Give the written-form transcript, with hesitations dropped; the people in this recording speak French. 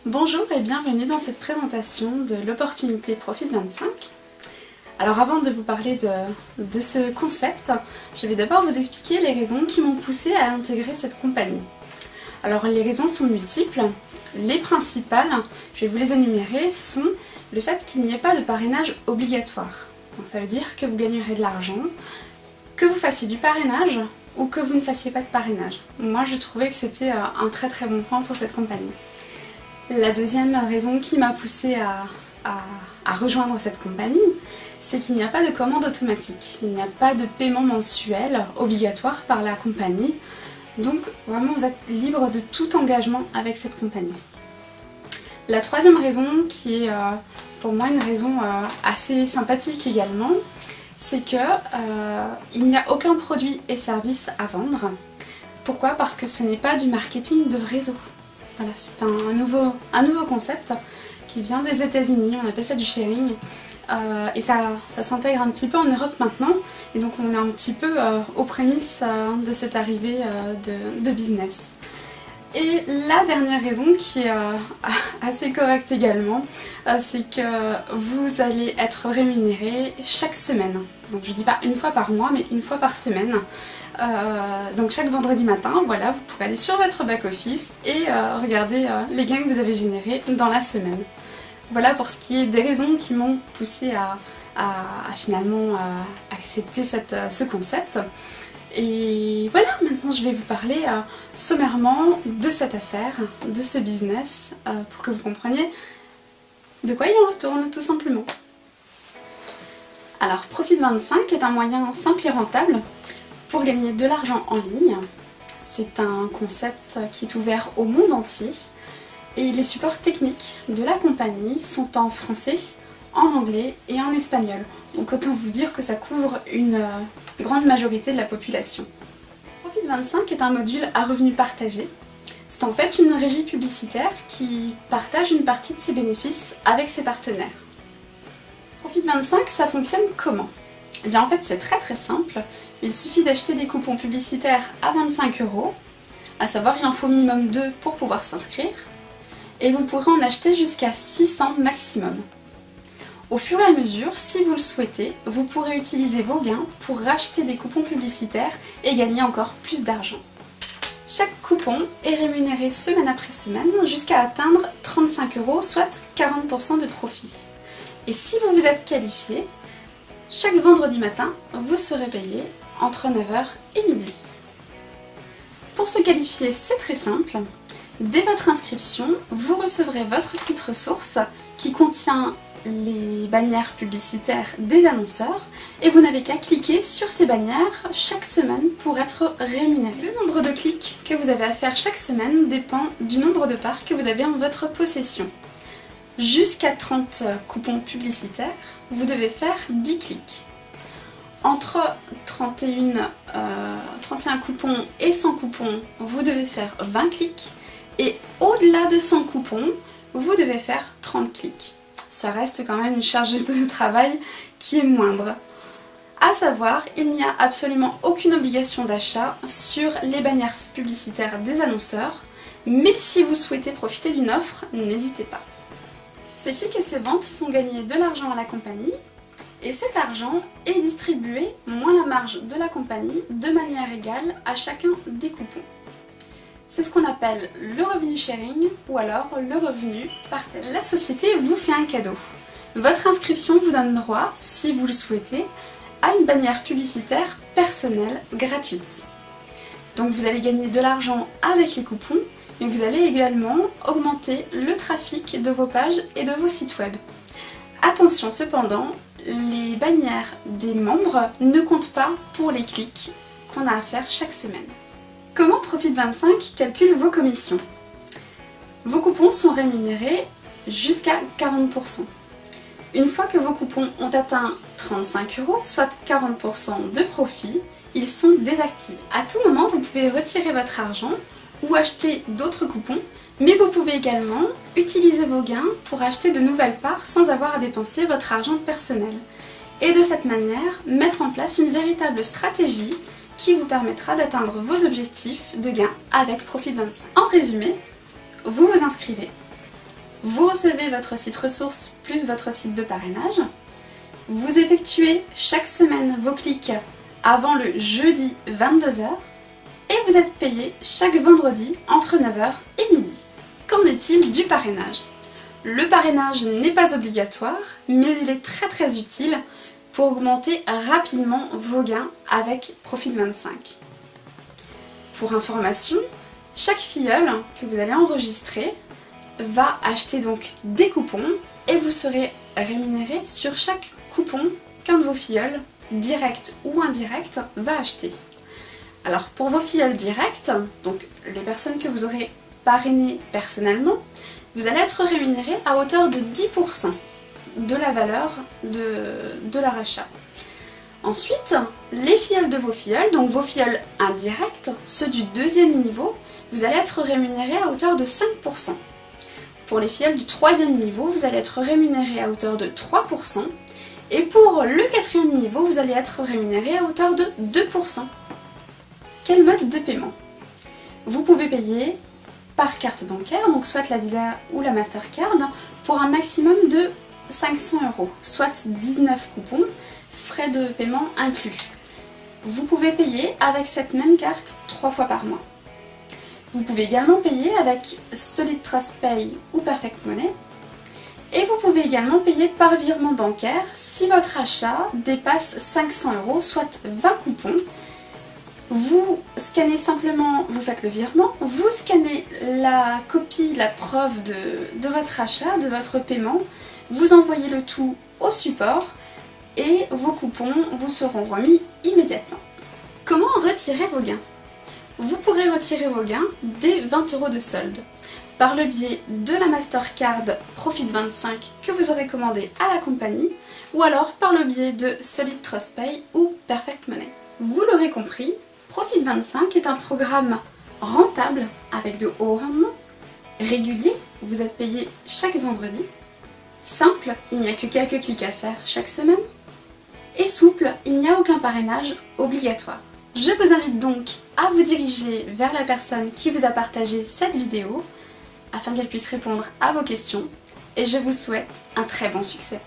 Bonjour et bienvenue dans cette présentation de l'opportunité Profit 25. Alors avant de vous parler de ce concept, je vais d'abord vous expliquer les raisons qui m'ont poussé à intégrer cette compagnie. Alors les raisons sont multiples. Les principales, je vais vous les énumérer, sont le fait qu'il n'y ait pas de parrainage obligatoire. Donc ça veut dire que vous gagnerez de l'argent, que vous fassiez du parrainage ou que vous ne fassiez pas de parrainage. Moi je trouvais que c'était un très bon point pour cette compagnie. La deuxième raison qui m'a poussée à rejoindre cette compagnie, c'est qu'il n'y a pas de commande automatique. Il n'y a pas de paiement mensuel obligatoire par la compagnie. Donc vraiment vous êtes libre de tout engagement avec cette compagnie. La troisième raison, qui est pour moi une raison assez sympathique également, c'est que il n'y a aucun produit et service à vendre. Pourquoi? Parce que ce n'est pas du marketing de réseau. Voilà, c'est un nouveau concept qui vient des États-Unis, on appelle ça du sharing. Et ça s'intègre un petit peu en Europe maintenant, et donc on est un petit peu aux prémices de cette arrivée de business. Et la dernière raison, qui est assez correcte également, c'est que vous allez être rémunéré chaque semaine. Donc je dis pas une fois par mois, mais une fois par semaine. Donc chaque vendredi matin, voilà, vous pourrez aller sur votre back-office et regarder les gains que vous avez générés dans la semaine. Voilà pour ce qui est des raisons qui m'ont poussé à finalement accepter ce concept. Et voilà, maintenant je vais vous parler sommairement de cette affaire, de ce business, pour que vous compreniez de quoi il en retourne tout simplement. Alors Profit 25 est un moyen simple et rentable pour gagner de l'argent en ligne. C'est un concept qui est ouvert au monde entier et les supports techniques de la compagnie sont en français, en anglais et en espagnol. Donc autant vous dire que ça couvre une grande majorité de la population. Profit 25 est un module à revenus partagés. C'est en fait une régie publicitaire qui partage une partie de ses bénéfices avec ses partenaires. Profit 25, ça fonctionne comment? Eh bien en fait c'est très simple. Il suffit d'acheter des coupons publicitaires à 25 €, à savoir il en faut minimum 2 pour pouvoir s'inscrire, et vous pourrez en acheter jusqu'à 600 maximum. Au fur et à mesure, si vous le souhaitez, vous pourrez utiliser vos gains pour racheter des coupons publicitaires et gagner encore plus d'argent. Chaque coupon est rémunéré semaine après semaine jusqu'à atteindre 35 €, soit 40% de profit. Et si vous vous êtes qualifié, chaque vendredi matin, vous serez payé entre 9 h et midi. Pour se qualifier, c'est très simple. Dès votre inscription, vous recevrez votre site ressource qui contient les bannières publicitaires des annonceurs et vous n'avez qu'à cliquer sur ces bannières chaque semaine pour être rémunéré. Le nombre de clics que vous avez à faire chaque semaine dépend du nombre de parts que vous avez en votre possession. Jusqu'à 30 coupons publicitaires, vous devez faire 10 clics. Entre 31 coupons et 100 coupons, vous devez faire 20 clics. Et au-delà de 100 coupons, vous devez faire 30 clics. Ça reste quand même une charge de travail qui est moindre. À savoir, il n'y a absolument aucune obligation d'achat sur les bannières publicitaires des annonceurs, mais si vous souhaitez profiter d'une offre, n'hésitez pas. Ces clics et ces ventes font gagner de l'argent à la compagnie, et cet argent est distribué, moins la marge de la compagnie, de manière égale à chacun des coupons. C'est ce qu'on appelle le revenu sharing ou alors le revenu partagé. La société vous fait un cadeau. Votre inscription vous donne droit, si vous le souhaitez, à une bannière publicitaire personnelle gratuite. Donc vous allez gagner de l'argent avec les coupons, mais vous allez également augmenter le trafic de vos pages et de vos sites web. Attention cependant, les bannières des membres ne comptent pas pour les clics qu'on a à faire chaque semaine. Comment Profit 25 calcule vos commissions? Vos coupons sont rémunérés jusqu'à 40%. Une fois que vos coupons ont atteint 35 €, soit 40% de profit, ils sont désactivés. À tout moment, vous pouvez retirer votre argent ou acheter d'autres coupons, mais vous pouvez également utiliser vos gains pour acheter de nouvelles parts sans avoir à dépenser votre argent personnel. Et de cette manière, mettre en place une véritable stratégie qui vous permettra d'atteindre vos objectifs de gain avec Profit 25. En résumé, vous vous inscrivez, Vous recevez votre site ressources plus votre site de parrainage. Vous effectuez chaque semaine vos clics avant le jeudi 22h et vous êtes payé chaque vendredi entre 9h et midi. Qu'en est-il du parrainage? Le parrainage n'est pas obligatoire, mais il est très utile pour augmenter rapidement vos gains avec Profit25. Pour information, chaque filleul que vous allez enregistrer va acheter donc des coupons et vous serez rémunéré sur chaque coupon qu'un de vos filleuls, direct ou indirect, va acheter. Alors pour vos filleuls directs, donc les personnes que vous aurez parrainées personnellement, vous allez être rémunéré à hauteur de 10% de la valeur de leur achat. Ensuite, les filleuls de vos filleuls, donc vos filleuls indirects, ceux du deuxième niveau, vous allez être rémunéré à hauteur de 5%. Pour les filleuls du troisième niveau, vous allez être rémunéré à hauteur de 3%. Et pour le quatrième niveau, vous allez être rémunéré à hauteur de 2%. Quel mode de paiement? Vous pouvez payer par carte bancaire, donc soit la Visa ou la Mastercard, pour un maximum de 500 €, soit 19 coupons, frais de paiement inclus. Vous pouvez payer avec cette même carte 3 fois par mois. Vous pouvez également payer avec Solid Trust Pay ou Perfect Money. Et vous pouvez également payer par virement bancaire si votre achat dépasse 500 €, soit 20 coupons. Vous scannez simplement, vous faites le virement, vous scannez la copie, la preuve de votre achat, de votre paiement, vous envoyez le tout au support et vos coupons vous seront remis immédiatement. Comment retirer vos gains? Vous pourrez retirer vos gains dès 20 € de solde par le biais de la Mastercard Profit25 que vous aurez commandé à la compagnie ou alors par le biais de Solid Trust Pay ou Perfect Money. Vous l'aurez compris, Profit25 est un programme rentable avec de hauts rendements, régulier, vous êtes payé chaque vendredi, simple, il n'y a que quelques clics à faire chaque semaine, et souple, il n'y a aucun parrainage obligatoire. Je vous invite donc à vous diriger vers la personne qui vous a partagé cette vidéo afin qu'elle puisse répondre à vos questions et je vous souhaite un très bon succès.